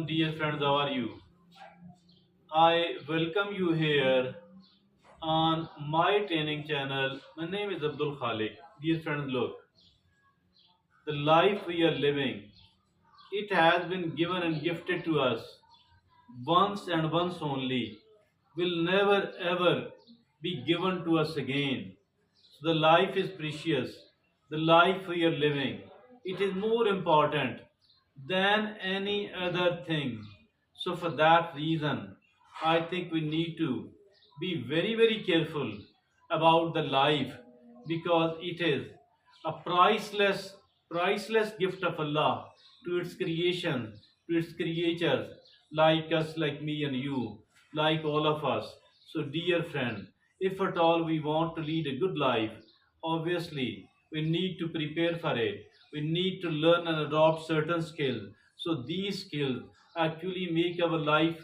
dear friends, how are you? I welcome you here on my training channel. My name is Abdul Khalik. Dear friends, look, the life we are living, it has been given and gifted to us once and once only, will never ever be given to us again. So the life is precious. The life we are living, it is more important than any other thing. So for that reason, I think we need to be very careful about the life because it is a priceless gift of Allah to its creation, to its creatures, like us, like me and you, like all of us. So, dear friend, if at all we want to lead a good life, obviously we need to prepare for it. We need to learn and adopt certain skills. So, these skills actually make our life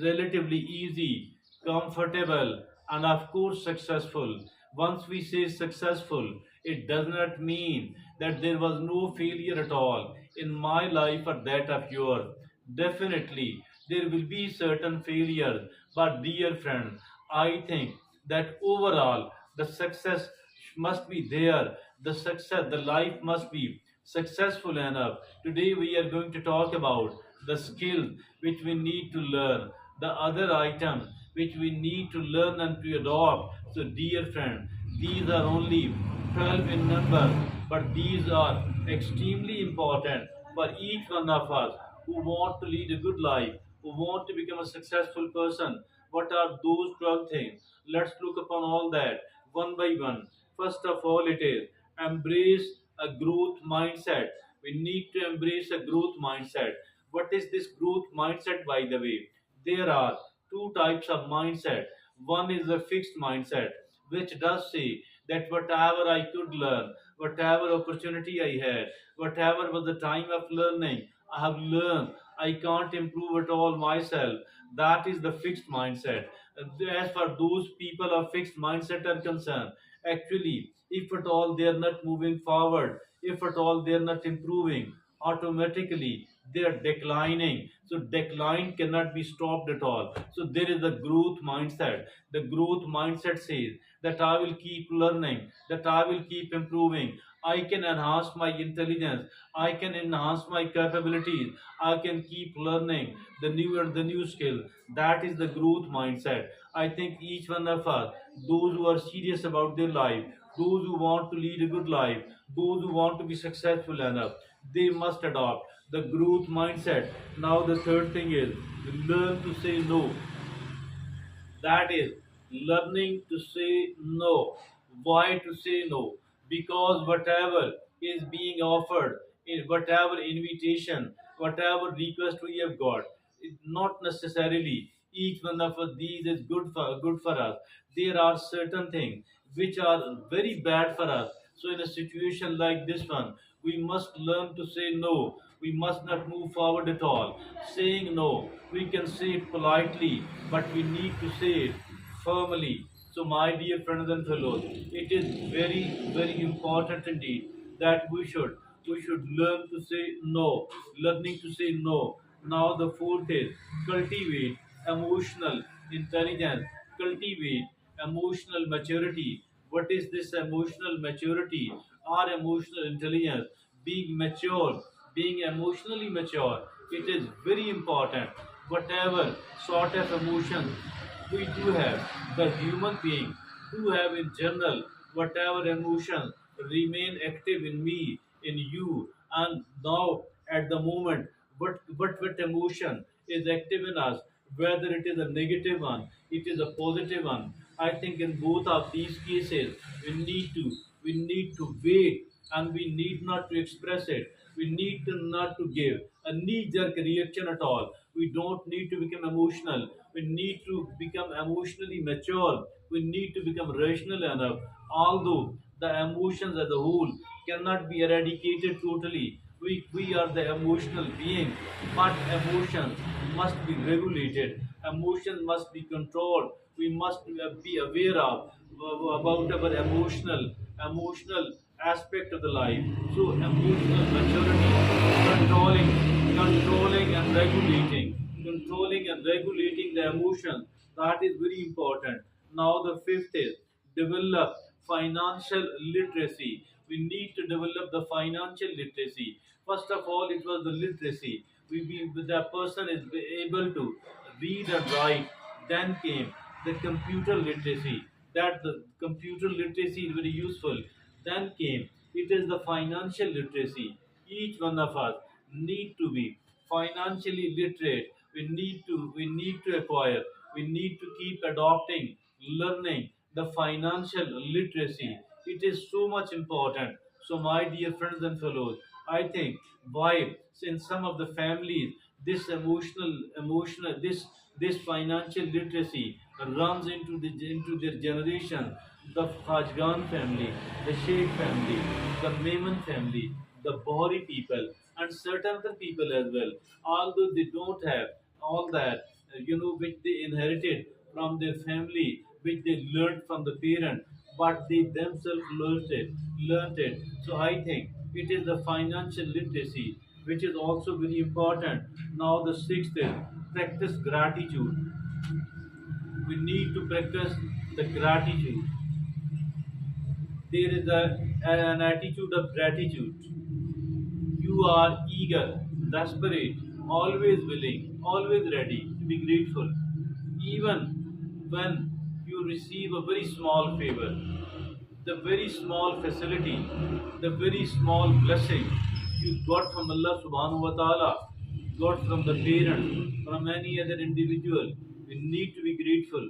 relatively easy, comfortable, and of course successful. Once we say successful, it does not mean that there was no failure at all in my life or that of yours. Definitely, there will be certain failures, but dear friend, I think that overall the success must be there. The life must be successful enough. Today we are going to talk about the skills which we need to learn, the other items which we need to learn and to adopt. So, dear friend, these are only 12 in number, but these are extremely important for each one of us who want to lead a good life, who want to become a successful person. What are those 12 things? Let's look upon all that one by one. First of all, it is embrace a growth mindset. We need to embrace a growth mindset. What is this growth mindset, by the way? There are two types of mindset. One is a fixed mindset, which does say that whatever I could learn, whatever opportunity I had, whatever was the time of learning, I have learned. I can't improve at all myself. That is the fixed mindset. As far those people of fixed mindset are concerned, actually, if at all they are not moving forward, if at all they are not improving, automatically they are declining. So decline cannot be stopped at all. So there is a growth mindset. The growth mindset says that I will keep learning, that I will keep improving. I can enhance my intelligence. I can enhance my capabilities. I can keep learning the new and the new skill. That is the growth mindset. I think each one of us, those who are serious about their life, those who want to lead a good life, those who want to be successful enough, they must adopt the growth mindset. Now, the third thing is learn to say no. That is learning to say no. Why to say no? Because whatever is being offered, in whatever invitation, whatever request we have got, not necessarily each one of these is good for us. There are certain things which are very bad for us. So in a situation like this one, we must learn to say no. We must not move forward at all. Saying no, we can say it politely, but we need to say it firmly. So, my dear friends and fellows, it is very important indeed that we should learn to say no, learning to say no. Now, the fourth is cultivate emotional intelligence, cultivate emotional maturity. What is this emotional maturity or emotional intelligence? Being mature, being emotionally mature, it is very important. Whatever sort of emotions we do have, the human being do have in general, whatever emotions remain active in me, in you, and now at the moment, what emotion is active in us, whether it is a negative one, it is a positive one. I think in both of these cases, we need to wait and we need not to express it. We need to not to give a knee-jerk reaction at all. We don't need to become emotional. We need to become emotionally mature. We need to become rational enough. Although the emotions as a whole cannot be eradicated totally, we are the emotional being, but emotions must be regulated. Emotions must be controlled. We must be aware of about our emotional aspect of the life. So emotional maturity, controlling, controlling and regulating the emotions. That is very important. Now the fifth is develop financial literacy. We need to develop the financial literacy. First of all, it was the literacy. The person is able to read and write. Then came the computer literacy. That the computer literacy is very useful. Then came it is the financial literacy. Each one of us need to be financially literate. We need to acquire. We need to keep adopting, learning the financial literacy. It is so much important. So, my dear friends and fellows, I think why in some of the families this this financial literacy runs into their generation. The Khajgan family, the Sheikh family, the Memon family, the Bahri people, and certain other people as well. Although they don't have all that, which they inherited from their family, which they learned from the parent, but they themselves learned it. So I think it is the financial literacy which is also very important. Now the sixth is practice gratitude. We need to practice the gratitude. There is an attitude of gratitude. You are eager, desperate, always willing, always ready to be grateful, even when you receive a very small favor, the very small facility, the very small blessing you got from Allah subhanahu wa ta'ala, got from the parents, from any other individual. We need to be grateful.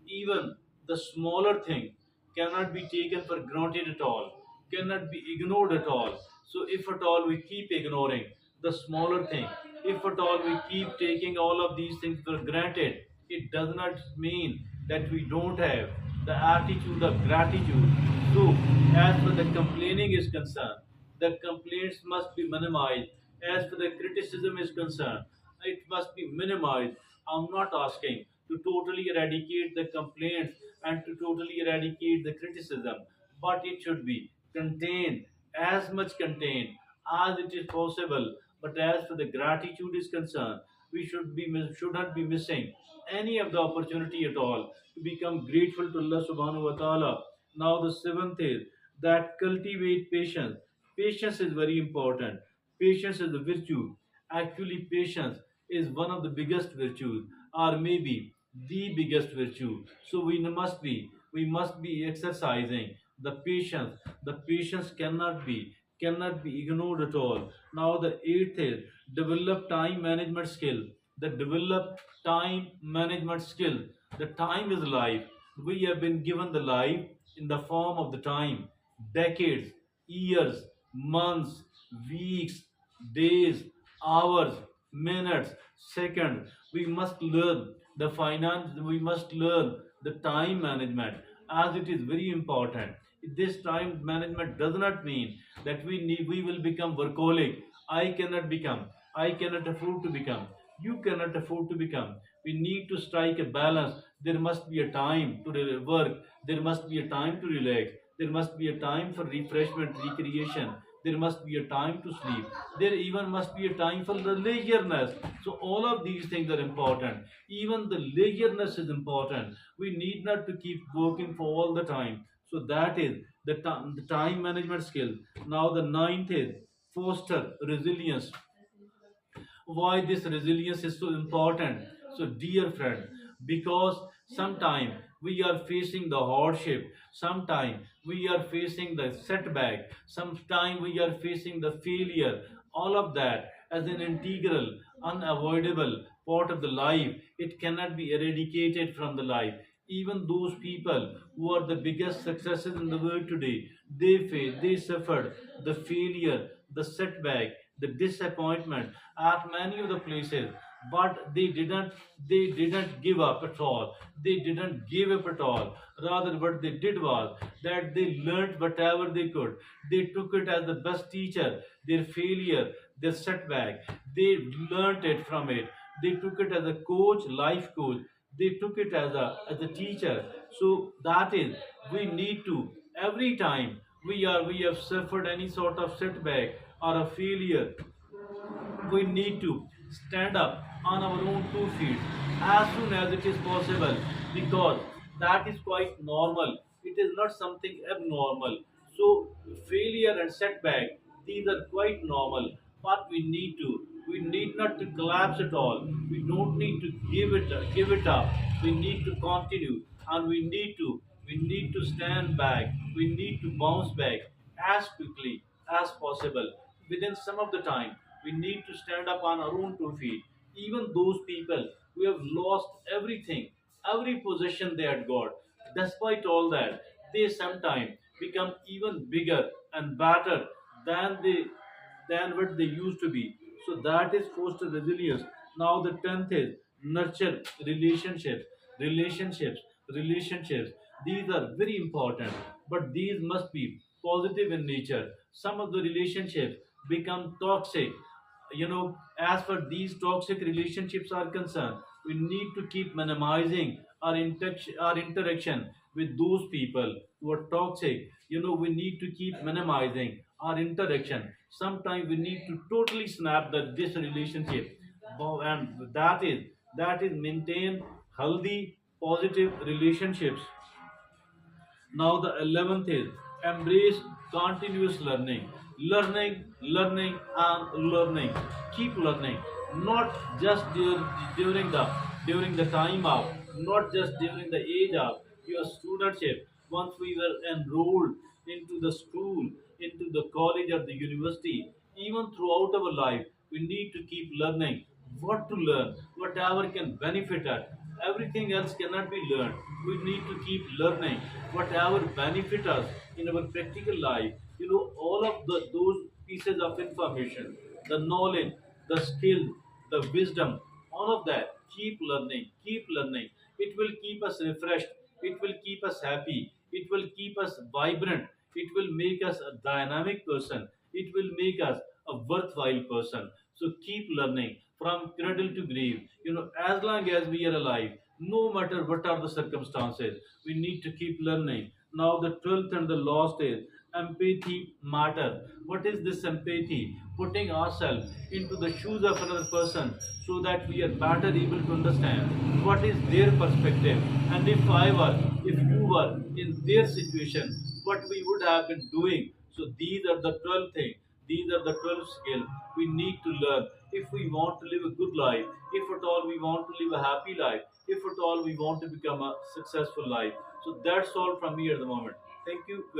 Even the smaller thing cannot be taken for granted at all, cannot be ignored at all. So, if at all we keep ignoring the smaller thing, if at all we keep taking all of these things for granted, it does not mean that we don't have the attitude of gratitude. So, as for the complaining is concerned, the complaints must be minimized. As for the criticism is concerned, it must be minimized. I'm not asking to totally eradicate the complaints and to totally eradicate the criticism, but it should be contained, as much contained as it is possible. But as for the gratitude is concerned, we should not be missing any of the opportunity at all to become grateful to Allah subhanahu wa ta'ala. Now the seventh is that cultivate patience. Patience is very important. Patience is a virtue. Actually, patience is one of the biggest virtues, or maybe the biggest virtue. So we must be exercising the patience. The patience cannot be ignored at all. Now the eighth is develop time management skill. The develop time management skill. The time is life. We have been given the life in the form of the time, decades, years, months, weeks, days, hours, minutes, seconds. We must learn the finance, we must learn the time management as it is very important. This time management does not mean that we will become workaholic. I cannot become, I cannot afford to become, you cannot afford to become. We need to strike a balance. There must be a time to work, there must be a time to relax, there must be a time for refreshment, recreation. There must be a time to sleep. There even must be a time for the leisureness. So all of these things are important. Even the leisureness is important. We need not to keep working for all the time. So that is the time management skill. Now the ninth is foster resilience. Why this resilience is so important? So dear friend, because sometime we are facing the hardship, sometime we are facing the setback, sometime we are facing the failure, all of that as an integral, unavoidable part of the life. It cannot be eradicated from the life. Even those people who are the biggest successes in the world today, they suffered the failure, the setback, the disappointment at many of the places, but they didn't give up at all. They didn't give up at all. Rather, what they did was that they learned whatever they could. They took it as the best teacher. Their failure, their setback, they learned it from it. They took it as a coach, life coach. They took it as a teacher. So that is, we need to every time we have suffered any sort of setback or a failure, we need to stand up on our own 2 feet as soon as it is possible, because that is quite normal. It is not something abnormal. So failure and setback, these are quite normal. But we need not to collapse at all. We don't need to give it up. We need to continue, and we need to stand back. We need to bounce back as quickly as possible. Within some of the time, we need to stand up on our own 2 feet. Even those people who have lost everything, every possession they had got, despite all that, they sometimes become even bigger and better than what they used to be. So that is foster resilience. Now the 10th is nurture relationships. Relationships, relationships. These are very important, but these must be positive in nature. Some of the relationships become toxic. As for these toxic relationships are concerned, we need to keep minimizing our interaction with those people who are toxic. We need to keep minimizing our interaction. Sometimes we need to totally snap this relationship. And that is maintain healthy positive relationships. Now the 11th is embrace continuous learning. Learning, and learning. Keep learning. Not just during the time of, not just during the age of your studentship. Once we were enrolled into the school, into the college or the university, even throughout our life, we need to keep learning. What to learn, whatever can benefit us. Everything else cannot be learned. We need to keep learning whatever benefit us in our practical life. All of those pieces of information, the knowledge, the skill, the wisdom, all of that. Keep learning, keep learning. It will keep us refreshed. It will keep us happy. It will keep us vibrant. It will make us a dynamic person. It will make us a worthwhile person. So keep learning from cradle to grave. As long as we are alive, no matter what are the circumstances, we need to keep learning. Now, the 12th and the last is empathy matter. What is this empathy? Putting ourselves into the shoes of another person so that we are better able to understand what is their perspective. And if you were in their situation, what we would have been doing. So these are the 12 things. These are the 12 skills we need to learn if we want to live a good life, if at all we want to live a happy life, if at all we want to become a successful life. So that's all from me at the moment. Thank you very